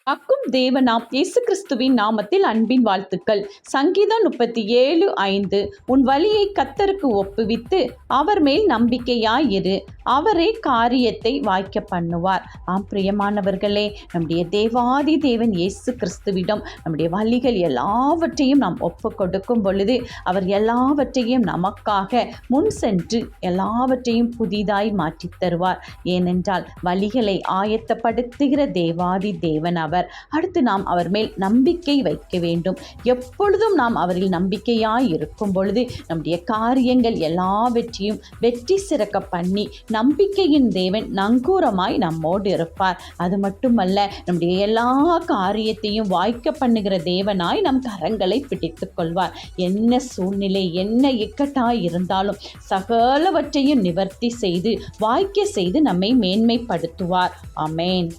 அக்கும் தேவனாம் இயேசு கிறிஸ்துவின் நாமத்தில் அன்பின் வாழ்த்துக்கள். சங்கீதம் 37:5. உன் வழியை கர்த்தருக்கு ஒப்புவித்து அவர் மேல் நம்பிக்கையாயிரு, அவரே காரியத்தை வாய்க்க பண்ணுவார். பிரியமானவர்களே, நம்முடைய தேவாதி தேவன் இயேசு கிறிஸ்துவிடம் நம்முடைய வழிகள் எல்லாவற்றையும் நாம் ஒப்பு கொடுக்கும் பொழுது அவர் எல்லாவற்றையும் நமக்காக முன் சென்று எல்லாவற்றையும் புதிதாய் மாற்றி தருவார். ஏனென்றால் வழிகளை ஆயத்தப்படுத்துகிற தேவாதி தேவன் அவர். அடுத்து நாம் அவர் மேல் நம்பிக்கை வைக்க வேண்டும். எப்பொழுதும் நாம் அவரில் நம்பிக்கையாய் இருக்கும் பொழுது நம்முடைய காரியங்கள் எல்லாவற்றையும் வெற்றி சிறக்க பண்ணி நம்பிக்கையின் தேவன் நங்கூரமாய் நம்மோடு இருப்பார். அது மட்டுமல்ல, நம்முடைய எல்லா காரியத்தையும் வாய்க்க பண்ணுகிற தேவனாய் நம் கரங்களை பிடித்துக் கொள்வார். என்ன சூழ்நிலை, என்ன இக்கட்டாய் இருந்தாலும் சகலவற்றையும் நிவர்த்தி செய்து வாய்க்க செய்து நம்மை மேன்மைப்படுத்துவார். ஆமென்.